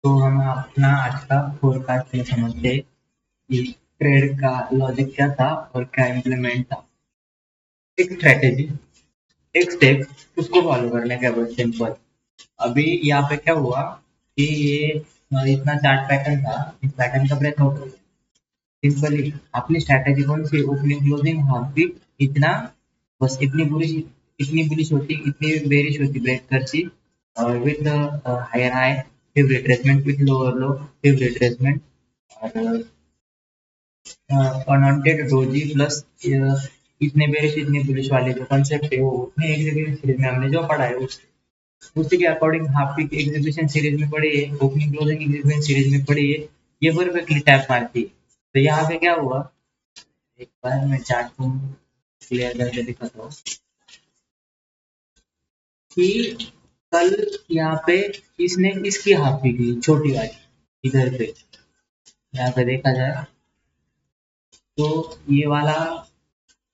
तो हम अपना आज का फोरकास्ट में समझते हैं कि ट्रेड का लॉजिक क्या था और क्या इम्प्लीमेंट था। एक स्ट्रेटेजी, एक स्टेप, उसको फॉलो करने का बहुत सिंपल। अभी यहाँ पे क्या हुआ कि ये इतना चार्ट पैटर्न था, इस पैटर्न का ब्रेकआउट हो गया। सिंपली अपनी स्ट्रेटेजी कौन सी, ओपनिंग क्लोजिंग हाफ वीक इतना, बस इतनी बुलिश होती, इतनी बेरिश होती ब्रेक करती, और विद हायर हाई, फिर रिट्रेसमेंट, विद लोअर लो, फिर रिट्रेसमेंट, और अनवांटेड डोजी प्लस इतने बेरिश इतने बुलिश वाले जो कॉन्सेप्ट है वो उतने एग्जीक्यूशन सीरीज में हमने जो पढ़ा है उसी के according half week execution series में पढ़ी है, ओपनिंग क्लोजिंग एग्जीक्यूशन सीरीज में पढ़ी है। ये परफेक्टली टैप मारती है। तो यहाँ पे क्या हुआ, एक बार मैं चार्ट को क्लियर करके दिखाता हूँ कि कल यहाँ पे इसने इसकी हाफ वीक ली छोटी वाली इधर पे। यहाँ पे देखा जाए तो ये वाला,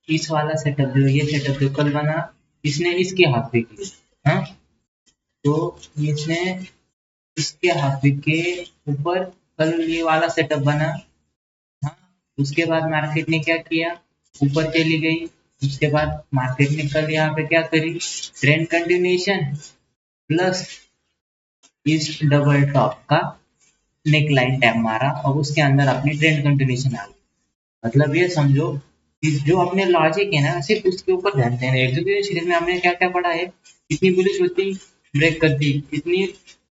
इस वाला सेटअप जो ये सेटअप जो कल बना, इसने इसकी हाफ वीक ली। हाँ, तो इसने इसके हाफ वीक के ऊपर कल ये वाला सेटअप बना। हाँ, उसके बाद मार्केट ने क्या किया, ऊपर चली गई। उसके बाद मार्केट ने कल यहाँ पे क्या करी, ट्रेंड कंटिन्यूएशन प्लस इस डबल टॉप का नेक लाइन टैप मारा और उसके अंदर अपनी ट्रेंड कंटिन्यूएशन आ गई। मतलब ये समझो कि जो अपने लॉजिक है ना, सिर्फ उसके ऊपर ध्यान देना है। एग्जीक्यूशन सीरीज में हमने क्या क्या पढ़ा है, इतनी बुलिश होती ब्रेक करती, इतनी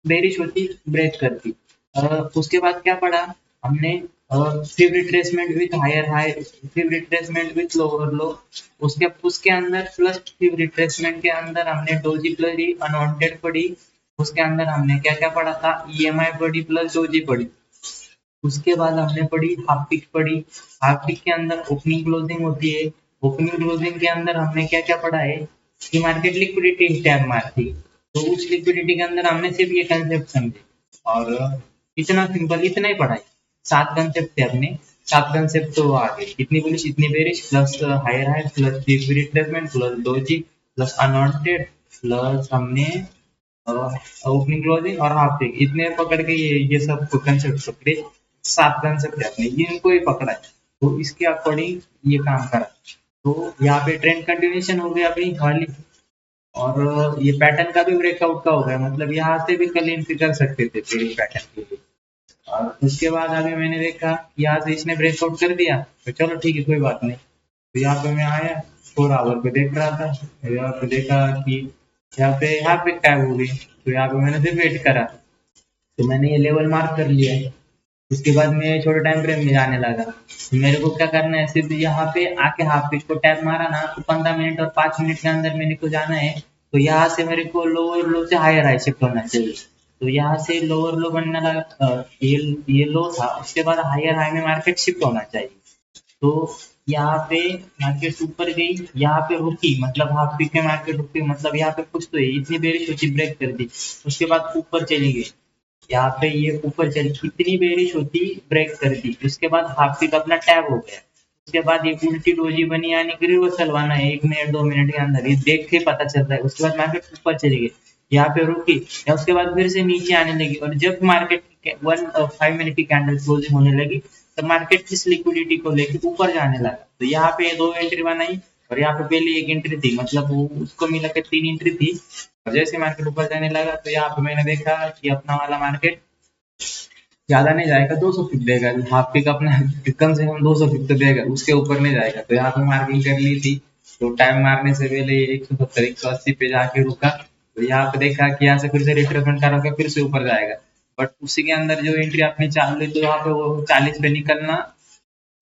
बेरिश होती ब्रेक करती। उसके बाद क्या पढ़ा हमने, फिर रिट्रेसमेंट विथ हायर हाई, फिर रिट्रेसमेंट विथ लोअर लो। उसके उसके अंदर प्लस फिर रिट्रेसमेंट के अंदर हमने डोजी पढ़ी, अनवांटेड पढ़ी। उसके अंदर हमने क्या क्या पढ़ा था, ईएमआई पढ़ी प्लस डोजी पढ़ी। उसके बाद हमने पढ़ी हाफ टिक पढ़ी। हाफ टिक के अंदर ओपनिंग क्लोजिंग होती है। ओपनिंग क्लोजिंग के अंदर हमने क्या क्या पढ़ा है कि मार्केट लिक्विडिटी टैब मारती। तो उस लिक्विडिटी के अंदर हमने सिर्फ ये कंसेप्ट समझे, और इतना सिंपल इतना ही पढ़ा है। 7 कंसेप्ट थे अपने, 7 कंसेप्ट तो आ गए, इतनी बुलिश इतनी bearish plus higher high plus retracement plus doji plus unwanted plus हमने ओपनिंग क्लोजिंग और हाफ टिक, इतने पकड़ के ये सब कंसेप्ट पकड़े। 7 कंसेप्ट है अपने, ये इनको ही पकड़ा है। तो इसके अकॉर्डिंग ये काम करा। तो यहाँ पे ट्रेंड कंटिन्यूएशन हो गया अपनी खाली, और ये पैटर्न का भी ब्रेकआउट का हो गया। मतलब यहाँ से भी कल एंट्री कर सकते थे फिर पैटर्न के लिए। और उसके बाद अभी मैंने देखा यहाँ से इसने ब्रेकआउट कर दिया, तो चलो ठीक है कोई बात नहीं। तो यहाँ पे मैं आया, 4 आवर पे देख रहा था, तो यहाँ पे देखा कि यहाँ पे टैब हो गई। तो यहाँ पे मैंने फिर वेट करा, तो मैंने ये लेवल मार्क कर लिया है। उसके बाद मैं छोटे टाइम फ्रेम में जाने लगा। तो मेरे को क्या करना है, सिर्फ यहाँ पे आके हाफ पिच को टैप मारा ना, तो 15 मिनट और 5 मिनट के अंदर मेरे को जाना है। तो यहाँ से मेरे को लोअर लो से हायर हाई शिफ्ट होना चाहिए। तो यहाँ से लोअर लो बनने लगा, ये लो था, उसके बाद हायर हाई में मार्केट शिफ्ट होना चाहिए। तो यहाँ पे मार्केट ऊपर गई, यहाँ पे रुकी, मतलब हाफ पीक में मार्केट रुकी, मतलब यहाँ पे कुछ तो है, इतनी बेरिश होती ब्रेक कर दी। उसके बाद ऊपर चली गई, यहाँ पे ये ऊपर चली, कितनी बेरिश होती ब्रेक कर दी। उसके बाद हाफ पीक अपना टैब हो गया। उसके बाद ये उल्टी डोजी बनी, यानी कि रिवर्सल बना है 1 मिनट 2 मिनट के अंदर, ये देख के पता चलता है। उसके बाद मार्केट ऊपर चली गई, यहाँ पे रुकी, या उसके बाद फिर से नीचे आने लगी, और जब मार्केट 5 मिनट की कैंडल क्लोजिंग होने लगी, तो मार्केट इस लिक्विडिटी को लेके ऊपर जाने लगा। तो यहाँ पे 2 एंट्री बनाई, और यहाँ पे पहले एक एंट्री थी, मतलब वो उसको मिला के 3 एंट्री थी। और जैसे मार्केट ऊपर जाने लगा, तो यहाँ पे मैंने देखा कि अपना वाला मार्केट ज्यादा नहीं जाएगा, 200 पिप देगा, हाफ पिक अपना कम से कम 200 पिप तो देगा, उसके ऊपर नहीं जाएगा। तो यहाँ पे मार्किंग कर ली थी। तो टाइम मारने से पहले 170 180 पे जाके रुका। तो यहाँ पे देखा कि यहाँ से फिर से रिट्रेसमेंट करोगे, फिर से ऊपर जाएगा। बट उसी के अंदर जो एंट्री आपने चालू ली, तो यहाँ पे वो 40 पे निकलना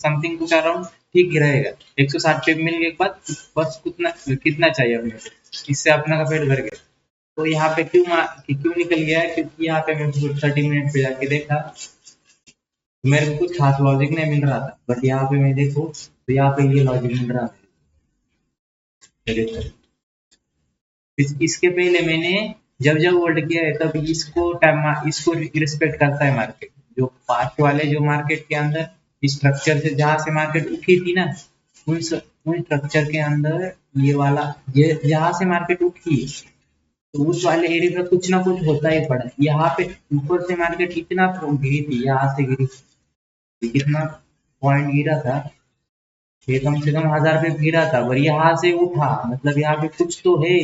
समथिंग कुछ अराउंड ठीक ही रहेगा। 160 पे मिलने के बाद बस कितना कितना चाहिए अपने को, इससे अपना का पेट भर गया। तो यहाँ पे क्यों निकल गया है, क्योंकि यहाँ पे मैं 30 मिनट पे जाके देखा, मेरे को कुछ खास लॉजिक नहीं मिल रहा था। बट यहाँ पे मैं देखो, तो यहाँ पे ये लॉजिक मिल रहा है। देखो, इसके पहले मैंने जब जब होल्ड किया है, तब इसको रिस्पेक्ट करता है मार्केट। जो पास्ट वाले जो मार्केट के अंदर स्ट्रक्चर से जहाँ से मार्केट उठी थी ना, उन स्ट्रक्चर के अंदर ये वाला, ये जहाँ से मार्केट उठी, तो उस वाले एरिया में कुछ ना कुछ होता ही पड़ा। यहाँ पे ऊपर से मार्केट इतना गिरी थी, यहाँ से गिरी थी, कितना पॉइंट गिरा था, ये कम से कम 1000 पे गिरा था, और यहाँ से उठा, मतलब यहाँ पे कुछ तो है।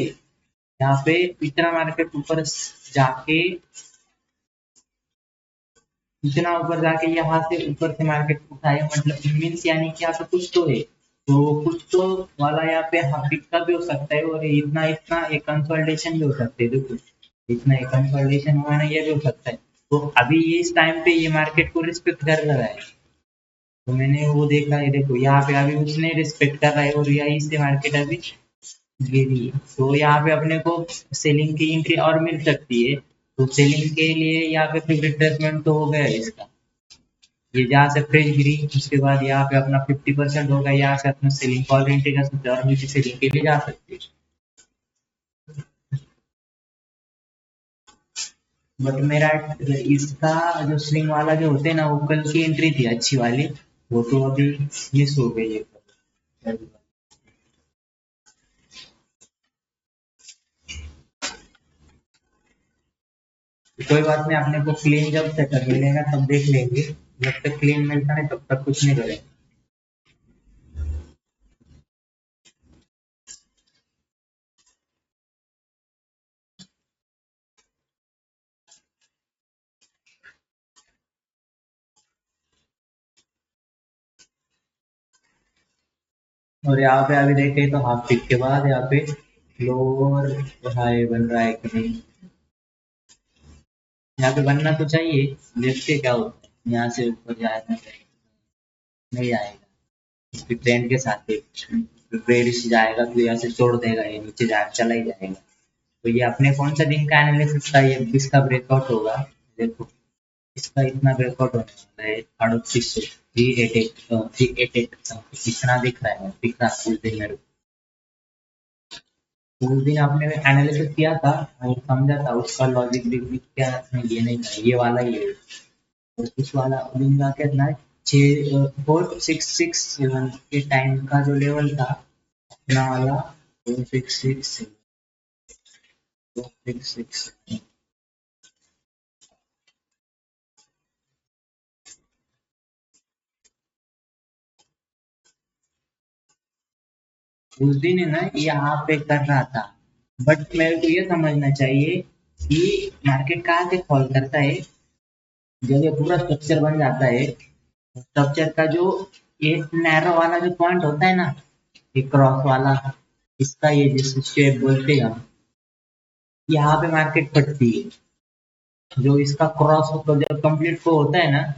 यहाँ पे इतना मार्केट ऊपर जाके, इतना ऊपर जाके यहाँ से ऊपर से मार्केट उठा है, मतलब मीन्स यानी कि यहाँ पे कुछ तो है। तो कुछ तो वाला यहाँ पे हाफिक का भी हो सकता है, और इतना इतना एक कंसोलिडेशन भी हो सकता है। देखो इतना एक कंसोलिडेशन हुआ ना, ये भी हो सकता है। तो अभी ये इस टाइम पे ये मार्केट को रिस्पेक्ट कर रहा है, तो मैंने वो देखा है। देखो यहाँ पे अभी उसने रिस्पेक्ट कर रहा है, और यहीं से मार्केट अभी गिरी है। तो यहाँ पे अपने को सेलिंग की एंट्री और मिल सकती है। तो सेलिंग के लिए यहाँ पे फिर रिट्रेसमेंट तो हो गया है इसका। ये जहाँ से फ्रेश गिरी, उसके बाद यहाँ पे अपना 50% होगा, यहाँ से अपना सेलिंग कॉल एंट्री कर सकते हैं, और नीचे सेलिंग के लिए जा सकते हैं। बट मेरा इसका जो स्विंग वाला जो होते हैं ना, वो कल की एंट्री थी अच्छी वाली, वो तो अभी मिस हो गई है। कोई बात नहीं, अपने को क्लीन जब सेटअप मिलेगा तब देख लेंगे। जब तक क्लीन मिलता है तब तक कुछ नहीं करेंगे। और यहाँ पे अभी देखे तो हाफ पिक के बाद यहाँ पे लोअर हाई बन रहा है कि नहीं। यहाँ पे बनना तो चाहिए, देखते क्या होता है। यहाँ से ऊपर जाएगा नहीं आएगा, इसकी ट्रेंड के साथ बेरिश जाएगा तो यहाँ से छोड़ देगा, ये नीचे जाए चला ही जाएगा। तो ये अपने कौन सा दिन का एनालिसिस का, ये किसका ब्रेकआउट होगा। देखो इसका इतना ब्रेकआउट होने वाला है, 3800 388 इतना दिख रहा है, दिख रहा है उस दिन मेरे को। उस दिन आपने एनालिसिस किया था और समझा था, उसका लॉजिक भी क्या ये नहीं था, ये वाला ही है। और उस वाला दिन का कितना है, 4667 के टाइम का जो लेवल था अपना वाला, 466 466। उस दिन है ना यहाँ पे कर रहा था, बट मेरे को ये समझना चाहिए कि मार्केट कहाँ से फॉल करता है। जब ये पूरा स्ट्रक्चर बन जाता है, स्ट्रक्चर का जो ये नैरो वाला जो पॉइंट होता है ना, ये क्रॉस वाला, इसका ये जिस शेप बोलते हैं हम, यहाँ पे मार्केट फटती है। जो इसका क्रॉस तो जब कंप्लीट को होता है ना,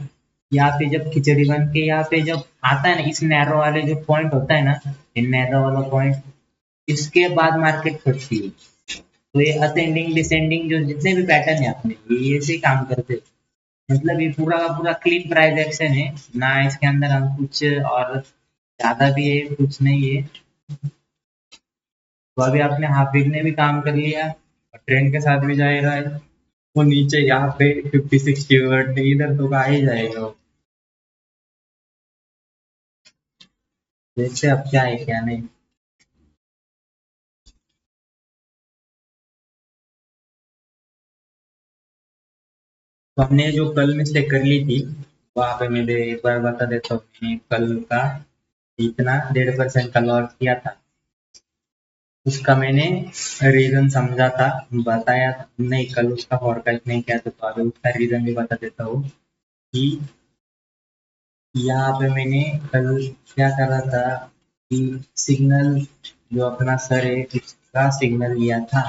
यहाँ पे जब खिचड़ी बन के यहाँ पे जब आता है ना, इस नैरो वाले जो पॉइंट होता है ना, ये नैरो वाला पॉइंट, इसके बाद मार्केट फटती है। तो ये असेंडिंग डिसेंडिंग जो जितने भी पैटर्न है अपने, ये ऐसे ही काम करते हैं। मतलब ये पूरा का पूरा क्लीन प्राइस एक्शन है ना, इसके अंदर हम कुछ और ज्यादा भी है कुछ नहीं है। तो अभी आपने हाफिज ने भी काम कर लिया, और ट्रेंड के साथ भी जाएगा है। वो नीचे यहाँ पे 50-60 इधर तो आ ही जाएगा वो। देखते अब क्या है क्या नहीं। तो हमने जो कल मिस्टेक कर ली थी, वहां पे मैं एक बार बता देता हूँ। मैंने कल का इतना 1.5% का लॉस किया था, उसका मैंने रीजन समझा था, बताया था नहीं, कल उसका फॉरकास्ट नहीं किया था, तो अभी उसका रीजन भी बता देता हूँ कि यहाँ पे मैंने कल क्या करा था कि सिग्नल, जो अपना सर है उसका सिग्नल लिया था,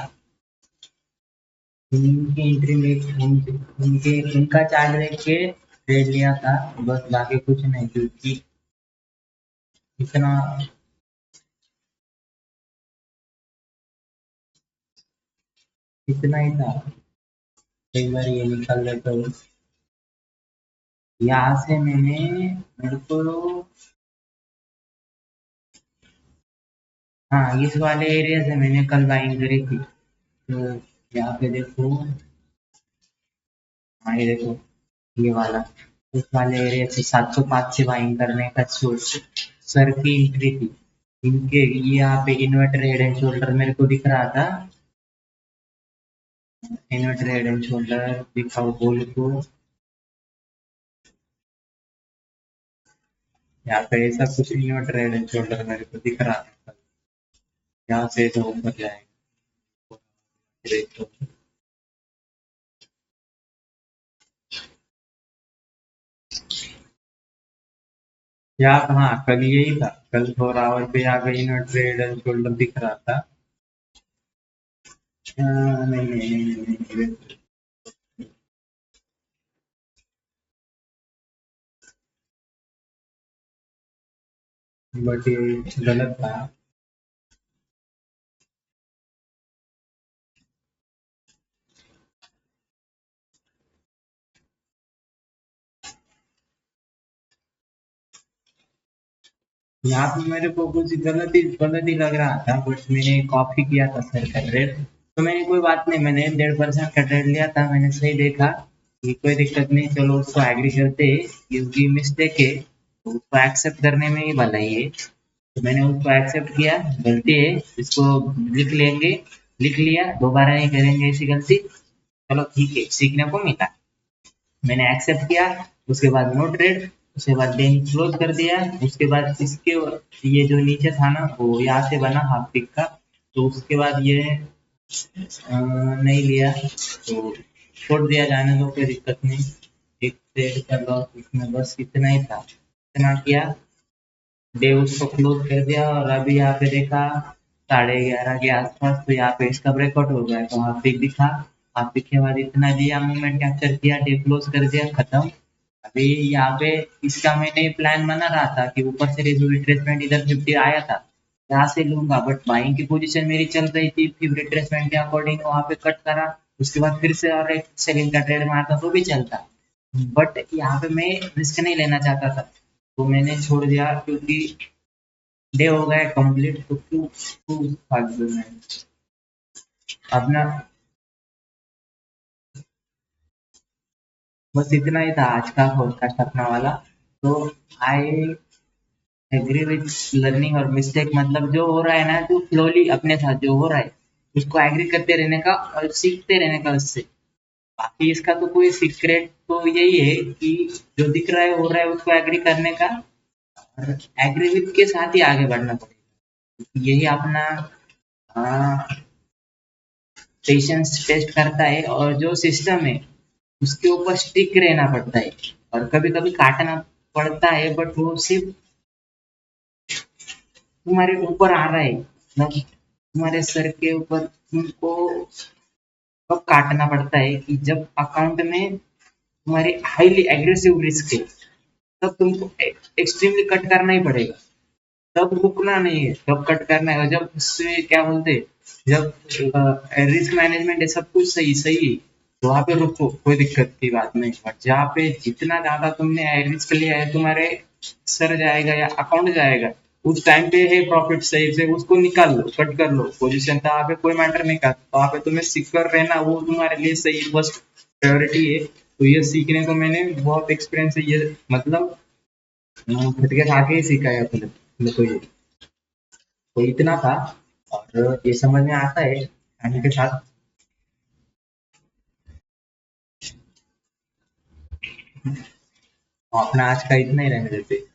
उनकी एंट्री में उनके उनका चार्ज देख के ट्रेड लिया था, बस बाकी कुछ नहीं, क्योंकि इतना इतना ही था। कई बार ये निकाल लेता हूँ, यहाँ से मेरे को, हाँ इस वाले एरिया से मैंने कल बाइंग करी थी। तो यहाँ पे देखो, हाँ ये देखो, ये वाला, इस वाले एरिया से 705 से बाइंग करने का सोच सर की एंट्री थी। इनके ये यहाँ पे इन्वर्टर हेड एंड शोल्डर मेरे को दिख रहा था, इन्वर्टर हेड एंड शोल्डर दिखाओ बोल को। यहाँ पे ऐसा कुछ इन्वर्टर हेड एंड शोल्डर मेरे को दिख रहा था, यहाँ से तो ऊपर जाएगा। यहाँ हाँ कल यही था, कल 4 आवर पे यहाँ पे इन्वर्टर हेड एंड शोल्डर दिख रहा था। नहीं नहीं नहीं नहीं, नहीं, नहीं। बट ये गलत था। यहाँ पे मेरे को कुछ गलत ही लग रहा था, बट मैंने कॉपी किया था सर का ट्रेड, तो मैंने कोई बात नहीं, मैंने 1.5% का ट्रेड लिया था, मैंने सही देखा कि कोई दिक्कत नहीं, चलो उसको एग्री करते हैं, क्योंकि मिस्टेक है तो उसको एक्सेप्ट करने में ही भलाई है। तो मैंने उसको एक्सेप्ट किया, गलती है इसको लिख लेंगे, लिख लिया, दोबारा नहीं करेंगे ऐसी गलती। चलो ठीक है, सीखने को मिला। मैंने एक्सेप्ट किया, उसके बाद नो ट्रेड, उसके बाद दिन क्लोज कर दिया। उसके बाद इसके ये जो नीचे था ना वो यहाँ से बना हाफ पिक का, तो उसके बाद ये नहीं लिया तो छोड़ दिया, जाने दो, कोई दिक्कत नहीं। एक ट्रेड का लॉस इसमें बस इतना ही था, इतना किया, डे उसको क्लोज कर दिया। और अभी यहाँ पे देखा 11:30 के आसपास, तो यहाँ पे इसका ब्रेकआउट हो गया, तो हाफ पिक दिखा, हाफ पिक के बाद इतना दिया, मूवमेंट कैप्चर किया, डे क्लोज कर दिया, खत्म। अभी यहाँ पे इसका मैंने प्लान बना रहा था कि ऊपर से रिट्रेसमेंट इधर 50 आया था, यहाँ से लूंगा, बट बाइंग की पोजीशन मेरी चल रही थी, फिर रिट्रेसमेंट के अकॉर्डिंग वहां पे कट करा, उसके बाद फिर से और एक सेलिंग का ट्रेड मारता तो भी चलता, बट यहाँ पे मैं रिस्क नहीं लेना चाहता था, तो मैंने छोड़ दिया, क्योंकि डे हो गया कंप्लीट, तो क्यों क्यों फालतू में अपना। बस इतना ही था आज का पॉडकास्ट अपना वाला। तो आई एग्री विथ लर्निंग और मिस्टेक, मतलब जो हो रहा है ना, जो स्लोली अपने साथ जो हो रहा है उसको एग्री करते रहने का और सीखते रहने का उससे। बाकी इसका तो कोई सीक्रेट तो यही है कि जो दिख रहा है हो रहा है उसको एग्री करने का, और एग्री विथ के साथ ही आगे बढ़ना पड़ेगा, यही अपना पेशेंस टेस्ट करता है, और जो सिस्टम है उसके ऊपर स्टिक रहना पड़ता है, और कभी कभी काटना पड़ता है, बट वो सिर्फ तुम्हारे ऊपर आ रहा है, मतलब तुम्हारे सर के ऊपर तुमको कब काटना पड़ता है कि जब अकाउंट में तुम्हारी हाईली एग्रेसिव रिस्क है, तब तुमको एक्सट्रीमली कट करना ही पड़ेगा, तब रुकना नहीं है, तब कट करना है। और जब उससे क्या बोलते हैं, जब रिस्क मैनेजमेंट है, सब कुछ सही सही है, तो वहां पे रुको, कोई दिक्कत की बात नहीं, बट जहाँ पे जितना ज्यादा तुमने रिस्क लिया है, तुम्हारे सर जाएगा या अकाउंट जाएगा, उस टाइम पे है प्रॉफिट सही से उसको निकाल लो, कट कर लो पोजीशन, तो वहाँ पे कोई मैटर नहीं करता, वहाँ पे तुम्हें सिक्योर रहना वो तुम्हारे लिए सही फर्स्ट प्रायोरिटी है। तो ये सीखने को मैंने बहुत एक्सपीरियंस है ये, मतलब खटके खा के ही सीखा है अपने, तो ये तो इतना था, और ये समझ में आता है टाइम के साथ। अपना आज का इतना ही रहने देते।